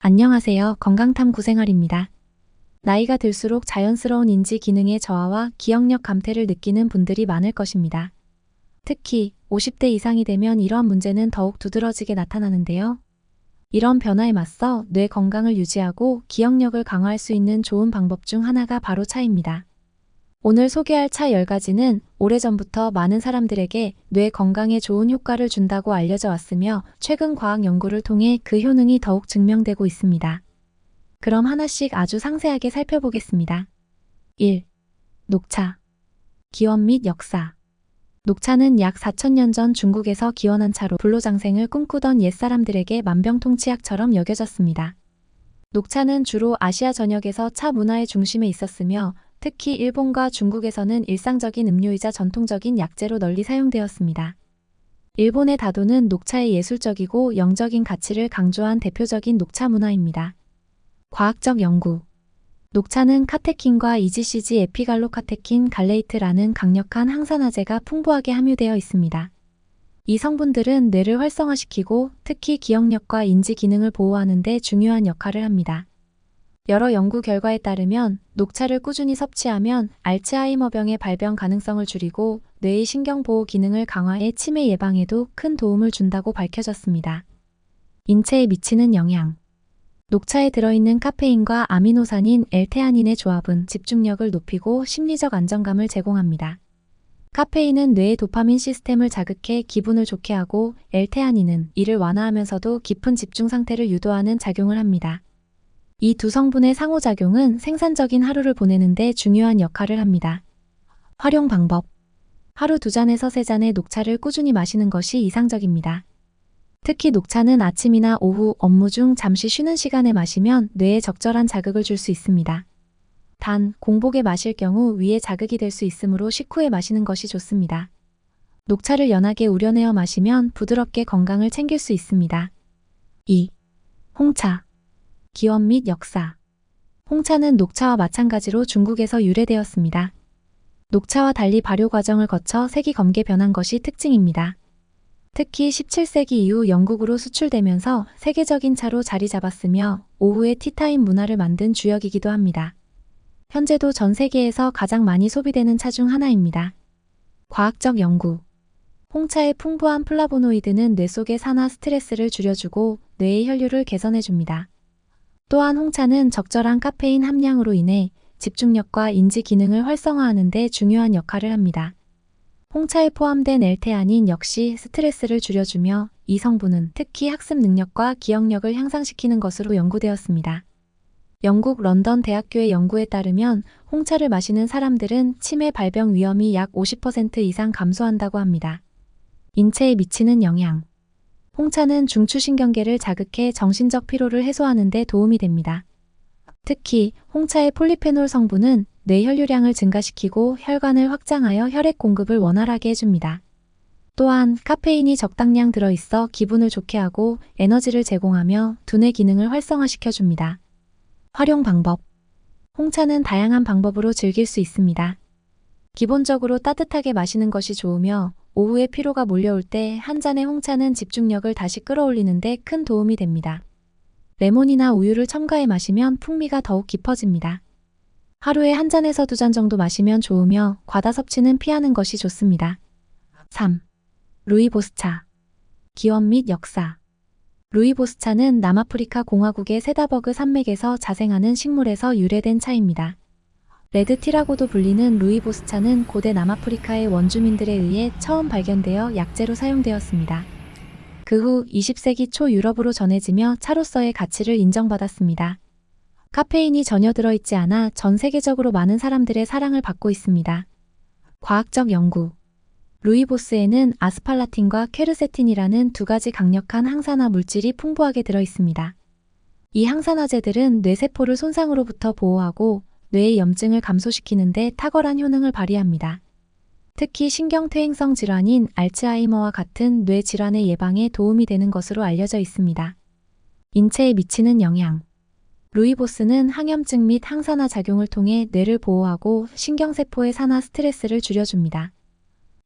안녕하세요. 건강탐구생활입니다. 나이가 들수록 자연스러운 인지 기능의 저하와 기억력 감퇴를 느끼는 분들이 많을 것입니다. 특히 50대 이상이 되면 이러한 문제는 더욱 두드러지게 나타나는데요. 이런 변화에 맞서 뇌 건강을 유지하고 기억력을 강화할 수 있는 좋은 방법 중 하나가 바로 차입니다. 오늘 소개할 차 10가지는 오래전부터 많은 사람들에게 뇌 건강에 좋은 효과를 준다고 알려져 왔으며 최근 과학 연구를 통해 그 효능이 더욱 증명되고 있습니다. 그럼 하나씩 아주 상세하게 살펴보겠습니다. 1. 녹차. 기원 및 역사. 녹차는 약 4000년 전 중국에서 기원한 차로 불로장생을 꿈꾸던 옛사람들에게 만병통치약처럼 여겨졌습니다. 녹차는 주로 아시아 전역에서 차 문화의 중심에 있었으며 특히 일본과 중국에서는 일상적인 음료이자 전통적인 약재로 널리 사용되었습니다. 일본의 다도는 녹차의 예술적이고 영적인 가치를 강조한 대표적인 녹차 문화입니다. 과학적 연구. 녹차는 카테킨과 EGCG 에피갈로카테킨 갈레이트라는 강력한 항산화제가 풍부하게 함유되어 있습니다. 이 성분들은 뇌를 활성화시키고 특히 기억력과 인지 기능을 보호하는 데 중요한 역할을 합니다. 여러 연구 결과에 따르면 녹차를 꾸준히 섭취하면 알츠하이머병의 발병 가능성을 줄이고 뇌의 신경보호 기능을 강화해 치매 예방에도 큰 도움을 준다고 밝혀졌습니다. 인체에 미치는 영향. 녹차에 들어있는 카페인과 아미노산인 L테아닌의 조합은 집중력을 높이고 심리적 안정감을 제공합니다. 카페인은 뇌의 도파민 시스템을 자극해 기분을 좋게 하고 L테아닌은 이를 완화하면서도 깊은 집중 상태를 유도하는 작용을 합니다. 이 두 성분의 상호작용은 생산적인 하루를 보내는 데 중요한 역할을 합니다. 활용 방법. 하루 2잔에서 3잔의 녹차를 꾸준히 마시는 것이 이상적입니다. 특히 녹차는 아침이나 오후 업무 중 잠시 쉬는 시간에 마시면 뇌에 적절한 자극을 줄 수 있습니다. 단, 공복에 마실 경우 위에 자극이 될 수 있으므로 식후에 마시는 것이 좋습니다. 녹차를 연하게 우려내어 마시면 부드럽게 건강을 챙길 수 있습니다. 2. 홍차. 기원 및 역사. 홍차는 녹차와 마찬가지로 중국에서 유래되었습니다. 녹차와 달리 발효 과정을 거쳐 색이 검게 변한 것이 특징입니다. 특히 17세기 이후 영국으로 수출되면서 세계적인 차로 자리 잡았으며 오후의 티타임 문화를 만든 주역이기도 합니다. 현재도 전 세계에서 가장 많이 소비되는 차 중 하나입니다. 과학적 연구. 홍차의 풍부한 플라보노이드는 뇌 속의 산화 스트레스를 줄여주고 뇌의 혈류를 개선해줍니다. 또한 홍차는 적절한 카페인 함량으로 인해 집중력과 인지 기능을 활성화하는 데 중요한 역할을 합니다. 홍차에 포함된 L테아닌 역시 스트레스를 줄여주며 이 성분은 특히 학습 능력과 기억력을 향상시키는 것으로 연구되었습니다. 영국 런던 대학교의 연구에 따르면 홍차를 마시는 사람들은 치매 발병 위험이 약 50% 이상 감소한다고 합니다. 인체에 미치는 영향. 홍차는 중추신경계를 자극해 정신적 피로를 해소하는 데 도움이 됩니다. 특히 홍차의 폴리페놀 성분은 뇌 혈류량을 증가시키고 혈관을 확장하여 혈액 공급을 원활하게 해줍니다. 또한 카페인이 적당량 들어있어 기분을 좋게 하고 에너지를 제공하며 두뇌 기능을 활성화시켜줍니다. 활용 방법. 홍차는 다양한 방법으로 즐길 수 있습니다. 기본적으로 따뜻하게 마시는 것이 좋으며 오후에 피로가 몰려올 때 한 잔의 홍차는 집중력을 다시 끌어올리는 데 큰 도움이 됩니다. 레몬이나 우유를 첨가해 마시면 풍미가 더욱 깊어집니다. 하루에 1잔에서 2잔 정도 마시면 좋으며 과다 섭취는 피하는 것이 좋습니다. 3. 루이보스차. 기원 및 역사. 루이보스차는 남아프리카 공화국의 세다버그 산맥에서 자생하는 식물에서 유래된 차입니다. 레드티라고도 불리는 루이보스차는 고대 남아프리카의 원주민들에 의해 처음 발견되어 약재로 사용되었습니다. 그 후 20세기 초 유럽으로 전해지며 차로서의 가치를 인정받았습니다. 카페인이 전혀 들어있지 않아 전 세계적으로 많은 사람들의 사랑을 받고 있습니다. 과학적 연구. 루이보스에는 아스팔라틴과 퀘르세틴이라는 2가지 강력한 항산화 물질이 풍부하게 들어있습니다. 이 항산화제들은 뇌세포를 손상으로부터 보호하고 뇌의 염증을 감소시키는 데 탁월한 효능을 발휘합니다. 특히 신경퇴행성 질환인 알츠하이머와 같은 뇌 질환의 예방에 도움이 되는 것으로 알려져 있습니다. 인체에 미치는 영향. 루이보스는 항염증 및 항산화 작용을 통해 뇌를 보호하고 신경세포의 산화 스트레스를 줄여줍니다.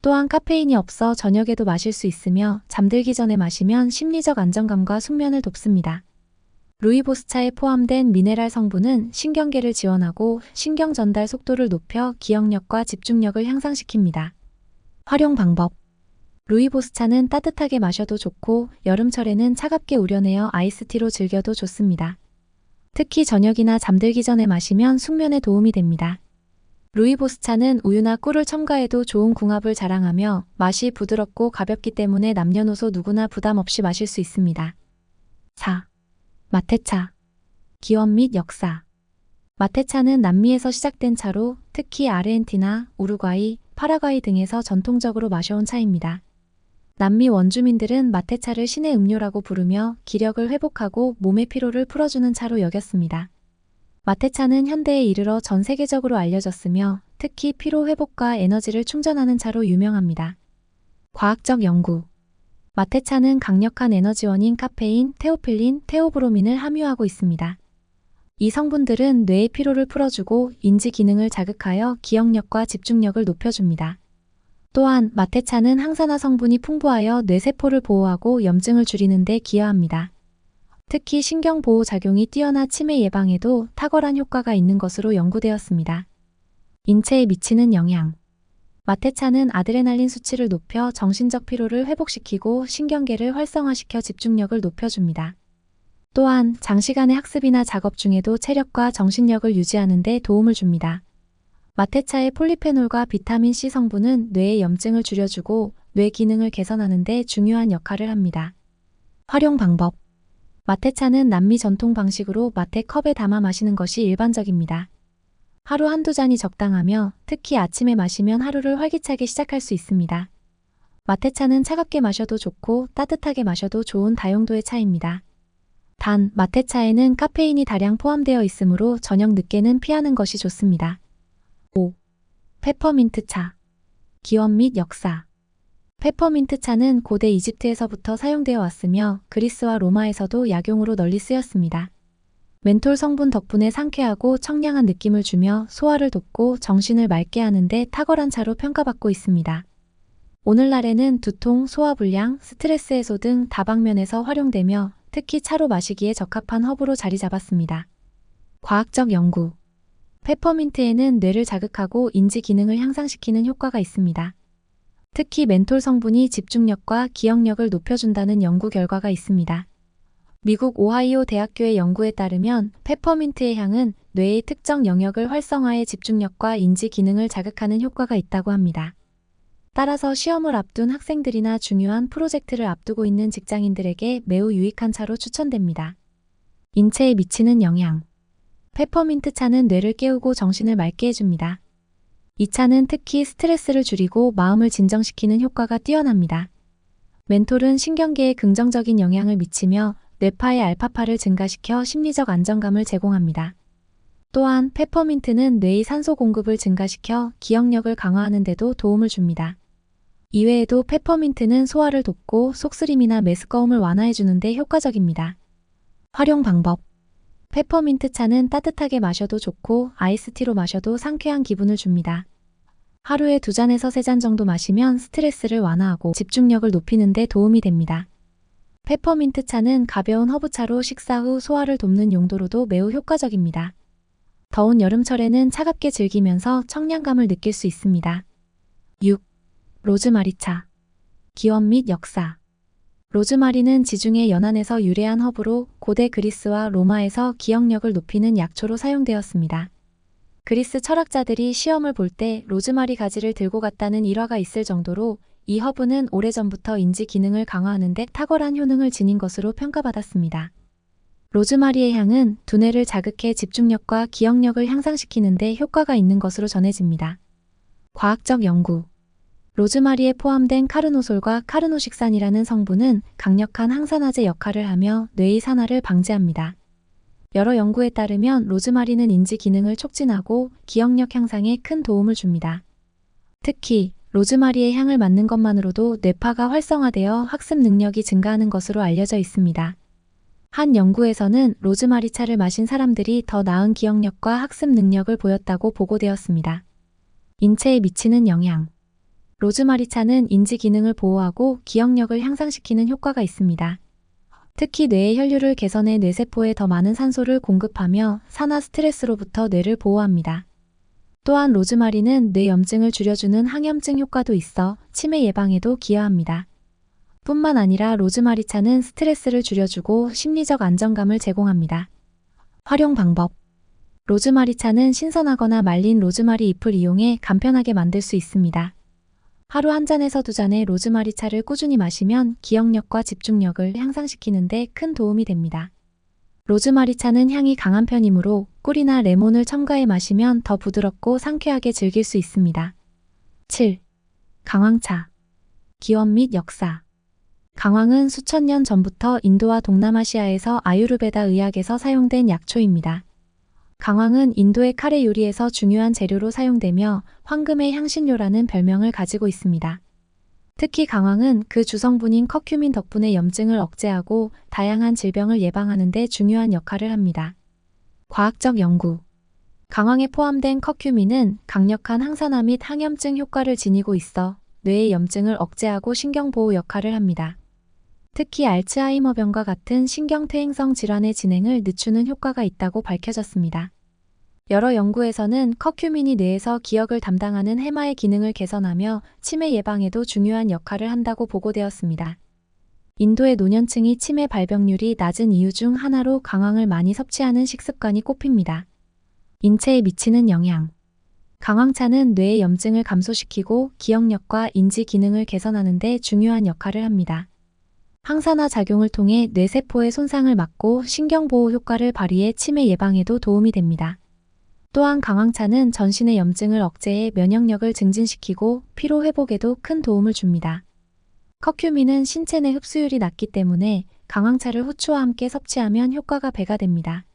또한 카페인이 없어 저녁에도 마실 수 있으며 잠들기 전에 마시면 심리적 안정감과 숙면을 돕습니다. 루이보스차에 포함된 미네랄 성분은 신경계를 지원하고 신경 전달 속도를 높여 기억력과 집중력을 향상시킵니다. 활용 방법. 루이보스차는 따뜻하게 마셔도 좋고 여름철에는 차갑게 우려내어 아이스티로 즐겨도 좋습니다. 특히 저녁이나 잠들기 전에 마시면 숙면에 도움이 됩니다. 루이보스차는 우유나 꿀을 첨가해도 좋은 궁합을 자랑하며 맛이 부드럽고 가볍기 때문에 남녀노소 누구나 부담 없이 마실 수 있습니다. 4. 마테차. 기원 및 역사. 마테차는 남미에서 시작된 차로 특히 아르헨티나, 우루과이, 파라과이 등에서 전통적으로 마셔온 차입니다. 남미 원주민들은 마테차를 신의 음료라고 부르며 기력을 회복하고 몸의 피로를 풀어주는 차로 여겼습니다. 마테차는 현대에 이르러 전 세계적으로 알려졌으며 특히 피로 회복과 에너지를 충전하는 차로 유명합니다. 과학적 연구. 마테차는 강력한 에너지원인 카페인, 테오필린, 테오브로민을 함유하고 있습니다. 이 성분들은 뇌의 피로를 풀어주고 인지 기능을 자극하여 기억력과 집중력을 높여줍니다. 또한 마테차는 항산화 성분이 풍부하여 뇌세포를 보호하고 염증을 줄이는 데 기여합니다. 특히 신경보호 작용이 뛰어나 치매 예방에도 탁월한 효과가 있는 것으로 연구되었습니다. 인체에 미치는 영향. 마테차는 아드레날린 수치를 높여 정신적 피로를 회복시키고 신경계를 활성화시켜 집중력을 높여줍니다. 또한 장시간의 학습이나 작업 중에도 체력과 정신력을 유지하는 데 도움을 줍니다. 마테차의 폴리페놀과 비타민C 성분은 뇌의 염증을 줄여주고 뇌 기능을 개선하는 데 중요한 역할을 합니다. 활용 방법. 마테차는 남미 전통 방식으로 마테 컵에 담아 마시는 것이 일반적입니다. 하루 한두 잔이 적당하며 특히 아침에 마시면 하루를 활기차게 시작할 수 있습니다. 마테차는 차갑게 마셔도 좋고 따뜻하게 마셔도 좋은 다용도의 차입니다. 단, 마테차에는 카페인이 다량 포함되어 있으므로 저녁 늦게는 피하는 것이 좋습니다. 5. 페퍼민트 차. 기원 및 역사. 페퍼민트 차는 고대 이집트에서부터 사용되어 왔으며 그리스와 로마에서도 약용으로 널리 쓰였습니다. 멘톨 성분 덕분에 상쾌하고 청량한 느낌을 주며 소화를 돕고 정신을 맑게 하는 데 탁월한 차로 평가받고 있습니다. 오늘날에는 두통, 소화불량, 스트레스 해소 등 다방면에서 활용되며 특히 차로 마시기에 적합한 허브로 자리 잡았습니다. 과학적 연구. 페퍼민트에는 뇌를 자극하고 인지 기능을 향상시키는 효과가 있습니다. 특히 멘톨 성분이 집중력과 기억력을 높여준다는 연구 결과가 있습니다. 미국 오하이오 대학교의 연구에 따르면 페퍼민트의 향은 뇌의 특정 영역을 활성화해 집중력과 인지 기능을 자극하는 효과가 있다고 합니다. 따라서 시험을 앞둔 학생들이나 중요한 프로젝트를 앞두고 있는 직장인들에게 매우 유익한 차로 추천됩니다. 인체에 미치는 영향. 페퍼민트 차는 뇌를 깨우고 정신을 맑게 해줍니다. 이 차는 특히 스트레스를 줄이고 마음을 진정시키는 효과가 뛰어납니다. 멘톨은 신경계에 긍정적인 영향을 미치며 뇌파의 알파파를 증가시켜 심리적 안정감을 제공합니다. 또한 페퍼민트는 뇌의 산소 공급을 증가시켜 기억력을 강화하는 데도 도움을 줍니다. 이외에도 페퍼민트는 소화를 돕고 속쓰림이나 메스꺼움을 완화해주는 데 효과적입니다. 활용 방법. 페퍼민트 차는 따뜻하게 마셔도 좋고 아이스티로 마셔도 상쾌한 기분을 줍니다. 하루에 2잔에서 3잔 정도 마시면 스트레스를 완화하고 집중력을 높이는 데 도움이 됩니다. 페퍼민트 차는 가벼운 허브차로 식사 후 소화를 돕는 용도로도 매우 효과적입니다. 더운 여름철에는 차갑게 즐기면서 청량감을 느낄 수 있습니다. 6. 로즈마리 차. 기원 및 역사. 로즈마리는 지중해 연안에서 유래한 허브로 고대 그리스와 로마에서 기억력을 높이는 약초로 사용되었습니다. 그리스 철학자들이 시험을 볼 때 로즈마리 가지를 들고 갔다는 일화가 있을 정도로 이 허브는 오래전부터 인지 기능을 강화하는 데 탁월한 효능을 지닌 것으로 평가받았습니다. 로즈마리의 향은 두뇌를 자극해 집중력과 기억력을 향상시키는 데 효과가 있는 것으로 전해집니다. 과학적 연구. 로즈마리에 포함된 카르노솔과 카르노식산이라는 성분은 강력한 항산화제 역할을 하며 뇌의 산화를 방지합니다. 여러 연구에 따르면 로즈마리는 인지 기능을 촉진하고 기억력 향상에 큰 도움을 줍니다. 특히 로즈마리의 향을 맡는 것만으로도 뇌파가 활성화되어 학습 능력이 증가하는 것으로 알려져 있습니다. 한 연구에서는 로즈마리 차를 마신 사람들이 더 나은 기억력과 학습 능력을 보였다고 보고되었습니다. 인체에 미치는 영향. 로즈마리 차는 인지 기능을 보호하고 기억력을 향상시키는 효과가 있습니다. 특히 뇌의 혈류를 개선해 뇌세포에 더 많은 산소를 공급하며 산화 스트레스로부터 뇌를 보호합니다. 또한 로즈마리는 뇌 염증을 줄여주는 항염증 효과도 있어 치매 예방에도 기여합니다. 뿐만 아니라 로즈마리차는 스트레스를 줄여주고 심리적 안정감을 제공합니다. 활용 방법. 로즈마리차는 신선하거나 말린 로즈마리 잎을 이용해 간편하게 만들 수 있습니다. 하루 한 잔에서 두 잔의 로즈마리차를 꾸준히 마시면 기억력과 집중력을 향상시키는 데 큰 도움이 됩니다. 로즈마리차는 향이 강한 편이므로 꿀이나 레몬을 첨가해 마시면 더 부드럽고 상쾌하게 즐길 수 있습니다. 7. 강황차. 기원 및 역사. 강황은 수천 년 전부터 인도와 동남아시아에서 아유르베다 의학에서 사용된 약초입니다. 강황은 인도의 카레 요리에서 중요한 재료로 사용되며 황금의 향신료라는 별명을 가지고 있습니다. 특히 강황은 그 주성분인 커큐민 덕분에 염증을 억제하고 다양한 질병을 예방하는 데 중요한 역할을 합니다. 과학적 연구. 강황에 포함된 커큐민은 강력한 항산화 및 항염증 효과를 지니고 있어 뇌의 염증을 억제하고 신경보호 역할을 합니다. 특히 알츠하이머병과 같은 신경퇴행성 질환의 진행을 늦추는 효과가 있다고 밝혀졌습니다. 여러 연구에서는 커큐민이 뇌에서 기억을 담당하는 해마의 기능을 개선하며 치매 예방에도 중요한 역할을 한다고 보고되었습니다. 인도의 노년층이 치매 발병률이 낮은 이유 중 하나로 강황을 많이 섭취하는 식습관이 꼽힙니다. 인체에 미치는 영향. 강황차는 뇌의 염증을 감소시키고 기억력과 인지 기능을 개선하는 데 중요한 역할을 합니다. 항산화 작용을 통해 뇌세포의 손상을 막고 신경보호 효과를 발휘해 치매 예방에도 도움이 됩니다. 또한 강황차는 전신의 염증을 억제해 면역력을 증진시키고 피로 회복에도 큰 도움을 줍니다. 커큐민은 신체 내 흡수율이 낮기 때문에 강황차를 후추와 함께 섭취하면 효과가 배가 됩니다.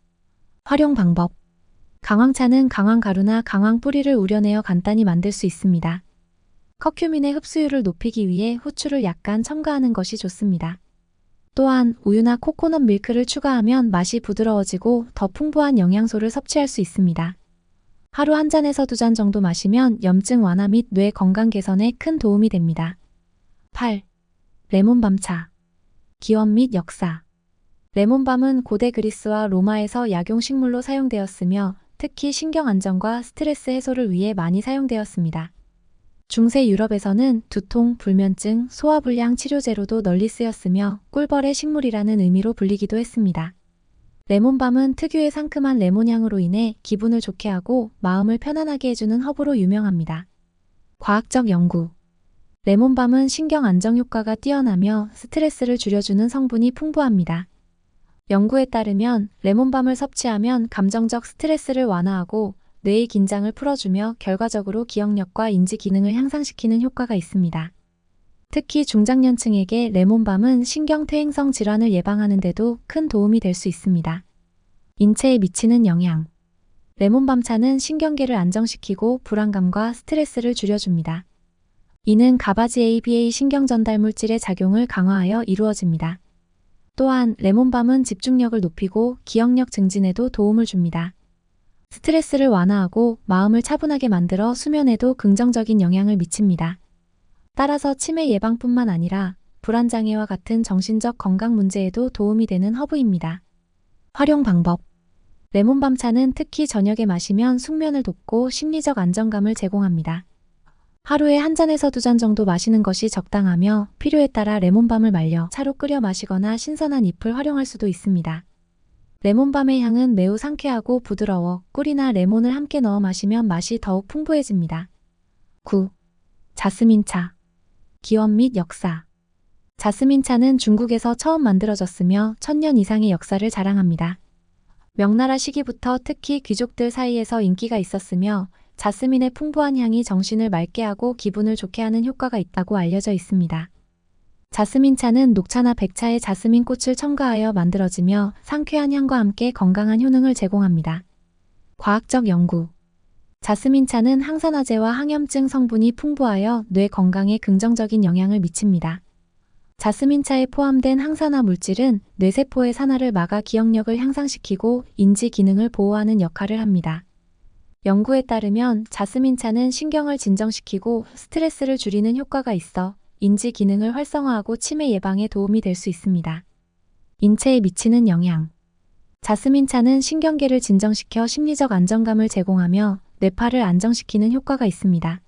활용 방법. 강황차는 강황가루나 강황 뿌리를 우려내어 간단히 만들 수 있습니다. 커큐민의 흡수율을 높이기 위해 후추를 약간 첨가하는 것이 좋습니다. 또한 우유나 코코넛 밀크를 추가하면 맛이 부드러워지고 더 풍부한 영양소를 섭취할 수 있습니다. 하루 한 잔에서 두 잔 정도 마시면 염증 완화 및 뇌 건강 개선에 큰 도움이 됩니다. 8. 레몬밤차. 기원 및 역사. 레몬밤은 고대 그리스와 로마에서 약용식물로 사용되었으며 특히 신경 안정과 스트레스 해소를 위해 많이 사용되었습니다. 중세 유럽에서는 두통, 불면증, 소화불량 치료제로도 널리 쓰였으며 꿀벌의 식물이라는 의미로 불리기도 했습니다. 레몬밤은 특유의 상큼한 레몬향으로 인해 기분을 좋게 하고 마음을 편안하게 해주는 허브로 유명합니다. 과학적 연구. 레몬밤은 신경 안정 효과가 뛰어나며 스트레스를 줄여주는 성분이 풍부합니다. 연구에 따르면 레몬밤을 섭취하면 감정적 스트레스를 완화하고 뇌의 긴장을 풀어주며 결과적으로 기억력과 인지 기능을 향상시키는 효과가 있습니다. 특히 중장년층에게 레몬밤은 신경퇴행성 질환을 예방하는 데도 큰 도움이 될 수 있습니다. 인체에 미치는 영향. 레몬밤차는 신경계를 안정시키고 불안감과 스트레스를 줄여줍니다. 이는 가바지 ABA 신경전달 물질의 작용을 강화하여 이루어집니다. 또한 레몬밤은 집중력을 높이고 기억력 증진에도 도움을 줍니다. 스트레스를 완화하고 마음을 차분하게 만들어 수면에도 긍정적인 영향을 미칩니다. 따라서 치매 예방뿐만 아니라 불안장애와 같은 정신적 건강 문제에도 도움이 되는 허브입니다. 활용 방법. 레몬밤차는 특히 저녁에 마시면 숙면을 돕고 심리적 안정감을 제공합니다. 하루에 한 잔에서 두 잔 정도 마시는 것이 적당하며 필요에 따라 레몬밤을 말려 차로 끓여 마시거나 신선한 잎을 활용할 수도 있습니다. 레몬밤의 향은 매우 상쾌하고 부드러워 꿀이나 레몬을 함께 넣어 마시면 맛이 더욱 풍부해집니다. 9. 자스민차. 기원 및 역사. 자스민차는 중국에서 처음 만들어졌으며 1000년 이상의 역사를 자랑합니다. 명나라 시기부터 특히 귀족들 사이에서 인기가 있었으며 자스민의 풍부한 향이 정신을 맑게 하고 기분을 좋게 하는 효과가 있다고 알려져 있습니다. 자스민차는 녹차나 백차에 자스민 꽃을 첨가하여 만들어지며 상쾌한 향과 함께 건강한 효능을 제공합니다. 과학적 연구. 자스민차는 항산화제와 항염증 성분이 풍부하여 뇌 건강에 긍정적인 영향을 미칩니다. 자스민차에 포함된 항산화 물질은 뇌세포의 산화를 막아 기억력을 향상시키고 인지 기능을 보호하는 역할을 합니다. 연구에 따르면 자스민차는 신경을 진정시키고 스트레스를 줄이는 효과가 있어 인지 기능을 활성화하고 치매 예방에 도움이 될 수 있습니다. 인체에 미치는 영향. 자스민차는 신경계를 진정시켜 심리적 안정감을 제공하며 뇌파를 안정시키는 효과가 있습니다.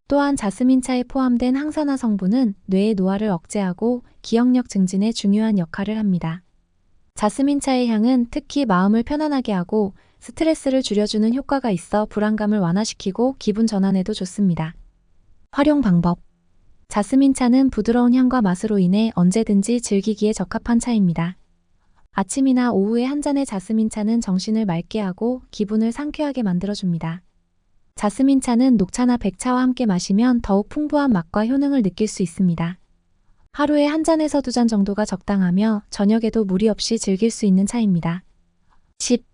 또한 자스민차에 포함된 항산화 성분은 뇌의 노화를 억제하고 기억력 증진에 중요한 역할을 합니다. 자스민차의 향은 특히 마음을 편안하게 하고 스트레스를 줄여주는 효과가 있어 불안감을 완화시키고 기분 전환에도 좋습니다. 활용 방법. 자스민차는 부드러운 향과 맛으로 인해 언제든지 즐기기에 적합한 차입니다. 아침이나 오후에 한 잔의 자스민차는 정신을 맑게 하고 기분을 상쾌하게 만들어줍니다. 자스민차는 녹차나 백차와 함께 마시면 더욱 풍부한 맛과 효능을 느낄 수 있습니다. 하루에 한 잔에서 두 잔 정도가 적당하며 저녁에도 무리 없이 즐길 수 있는 차입니다. 10.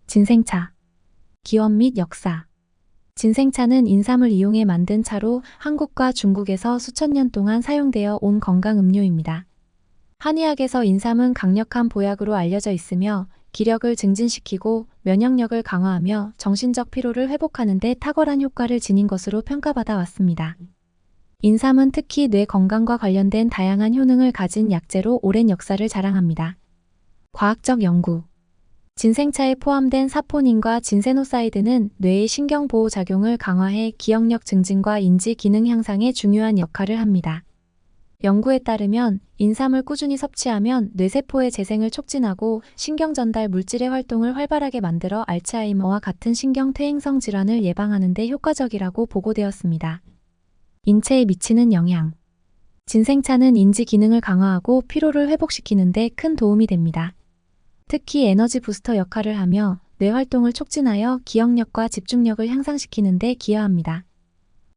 진생차. 기원 및 역사. 진생차는 인삼을 이용해 만든 차로 한국과 중국에서 수천 년 동안 사용되어 온 건강 음료입니다. 한의학에서 인삼은 강력한 보약으로 알려져 있으며 기력을 증진시키고 면역력을 강화하며 정신적 피로를 회복하는 데 탁월한 효과를 지닌 것으로 평가받아 왔습니다. 인삼은 특히 뇌 건강과 관련된 다양한 효능을 가진 약재로 오랜 역사를 자랑합니다. 과학적 연구. 진생차에 포함된 사포닌과 진세노사이드는 뇌의 신경보호 작용을 강화해 기억력 증진과 인지 기능 향상에 중요한 역할을 합니다. 연구에 따르면 인삼을 꾸준히 섭취하면 뇌세포의 재생을 촉진하고 신경전달 물질의 활동을 활발하게 만들어 알츠하이머와 같은 신경퇴행성 질환을 예방하는 데 효과적이라고 보고되었습니다. 인체에 미치는 영향. 진생차는 인지 기능을 강화하고 피로를 회복시키는 데 큰 도움이 됩니다. 특히 에너지 부스터 역할을 하며 뇌 활동을 촉진하여 기억력과 집중력을 향상시키는 데 기여합니다.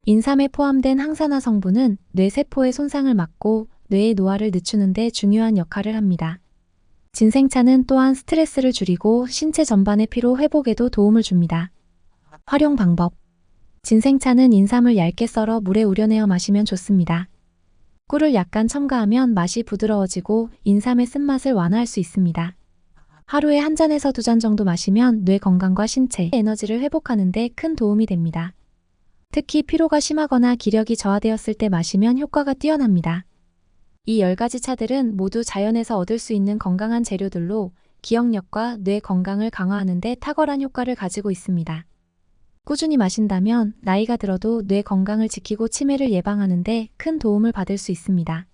인삼에 포함된 항산화 성분은 뇌세포의 손상을 막고 뇌의 노화를 늦추는 데 중요한 역할을 합니다. 진생차는 또한 스트레스를 줄이고 신체 전반의 피로 회복에도 도움을 줍니다. 활용 방법. 진생차는 인삼을 얇게 썰어 물에 우려내어 마시면 좋습니다. 꿀을 약간 첨가하면 맛이 부드러워지고 인삼의 쓴맛을 완화할 수 있습니다. 하루에 한 잔에서 두 잔 정도 마시면 뇌 건강과 신체 에너지를 회복하는 데 큰 도움이 됩니다. 특히 피로가 심하거나 기력이 저하되었을 때 마시면 효과가 뛰어납니다. 이 10가지 차들은 모두 자연에서 얻을 수 있는 건강한 재료들로 기억력과 뇌 건강을 강화하는 데 탁월한 효과를 가지고 있습니다. 꾸준히 마신다면 나이가 들어도 뇌 건강을 지키고 치매를 예방하는 데 큰 도움을 받을 수 있습니다.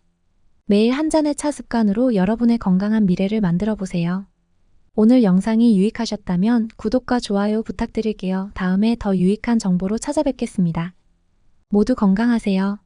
매일 한 잔의 차 습관으로 여러분의 건강한 미래를 만들어 보세요. 오늘 영상이 유익하셨다면 구독과 좋아요 부탁드릴게요. 다음에 더 유익한 정보로 찾아뵙겠습니다. 모두 건강하세요.